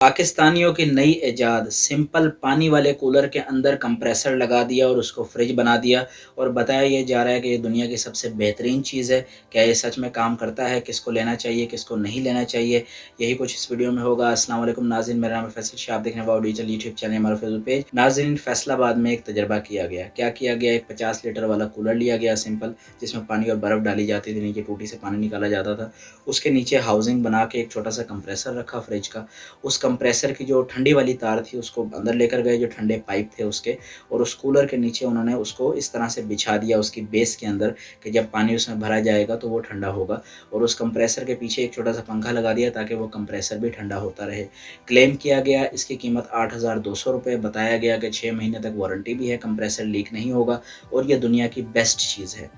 पाकिस्तानियों की नई इजाद सिंपल पानी वाले कूलर के अंदर कंप्रेसर लगा दिया और उसको फ्रिज बना दिया और बताया ये जा रहा है कि ये दुनिया की सबसे बेहतरीन चीज़ है। क्या ये सच में काम करता है? किसको लेना चाहिए, किसको नहीं लेना चाहिए? यही कुछ इस वीडियो में होगा। अस्सलाम वालेकुम नाज़रीन, मेरा नाम है फैसल शाह, आप देख रहे हैं वाओ डिजिटल यूट्यूब चैनल, हमारा फेसबुक पेज। नाज़रीन, फैसलाबाद में एक तजर्बा किया गया। क्या किया गया? एक 50 लीटर वाला कूलर लिया गया सिंपल, जिसमें पानी और बर्फ़ डाली जाती थी, नीचे टूटी से पानी निकाला जाता था। उसके नीचे हाउसिंग बना के एक छोटा सा कंप्रेसर रखा फ्रिज का। उस कंप्रेसर की जो ठंडी वाली तार थी उसको अंदर लेकर गए, जो ठंडे पाइप थे उसके, और उस कूलर के नीचे उन्होंने उसको इस तरह से बिछा दिया उसकी बेस के अंदर कि जब पानी उसमें भरा जाएगा तो वो ठंडा होगा। और उस कंप्रेसर के पीछे एक छोटा सा पंखा लगा दिया ताकि वो कंप्रेसर भी ठंडा होता रहे। क्लेम किया गया इसकी कीमत 8,200 रुपये, बताया गया कि 6 महीने तक वारंटी भी है, कंप्रेसर लीक नहीं होगा और ये दुनिया की बेस्ट चीज़ है।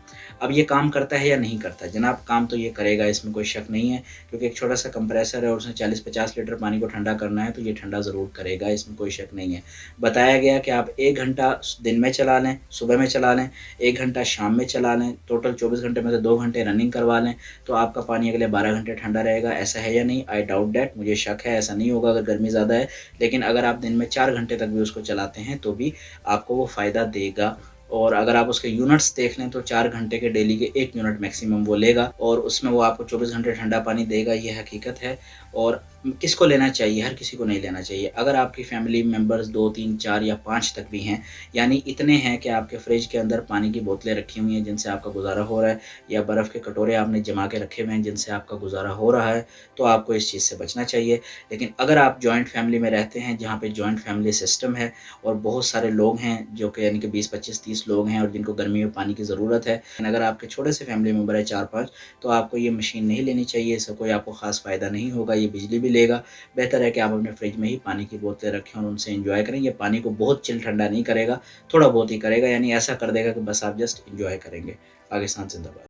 अब ये काम करता है या नहीं करता? जनाब, काम तो ये करेगा, इसमें कोई शक नहीं है, क्योंकि एक छोटा सा कंप्रेसर है और उसने 40-50 लीटर पानी को ठंडा करना है, तो ये ठंडा ज़रूर करेगा, इसमें कोई शक नहीं है। बताया गया कि आप 1 घंटा दिन में चला लें, सुबह में चला लें, 1 घंटा शाम में चला लें, टोटल 24 घंटे में से 2 घंटे रनिंग करवा लें, तो आपका पानी अगले 12 घंटे ठंडा रहेगा। ऐसा है या नहीं? आई डाउट दैट, मुझे शक है, ऐसा नहीं होगा अगर गर्मी ज़्यादा है। लेकिन अगर आप दिन में 4 घंटे तक भी उसको चलाते हैं तो भी आपको वो फ़ायदा देगा। और अगर आप उसके यूनिट्स देख लें तो 4 घंटे के डेली के 1 यूनिट मैक्सिमम वो लेगा और उसमें वो आपको 24 घंटे ठंडा पानी देगा, ये हकीकत है। और किसको लेना चाहिए? हर किसी को नहीं लेना चाहिए। अगर आपकी फैमिली मेंबर्स 2, 3, 4 या 5 तक भी हैं, यानी इतने हैं कि आपके फ्रिज के अंदर पानी की बोतलें रखी हुई हैं जिनसे आपका गुज़ारा हो रहा है, या बर्फ़ के कटोरे आपने जमा के रखे हुए हैं जिनसे आपका गुज़ारा हो रहा है, तो आपको इस चीज़ से बचना चाहिए। लेकिन अगर आप जॉइंट फैमिली में रहते हैं जहाँ पे जॉइंट फैमिली सिस्टम है और बहुत सारे लोग हैं जो कि यानी कि 20, 25, 30 लोग हैं और जिनको गर्मी में पानी की ज़रूरत है, लेकिन अगर आपके छोटे से फैमिली मेंबर है 4-5, तो आपको ये मशीन नहीं लेनी चाहिए। इससे कोई आपको ख़ास फ़ायदा नहीं होगा, ये बिजली भी लेगा। बेहतर है कि आप अपने फ्रिज में ही पानी की बोतलें रखें और उनसे एंजॉय करें। ये पानी को बहुत चिल ठंडा नहीं करेगा, थोड़ा बहुत ही करेगा, यानी ऐसा कर देगा कि बस आप जस्ट एंजॉय करेंगे। पाकिस्तान ज़िंदाबाद।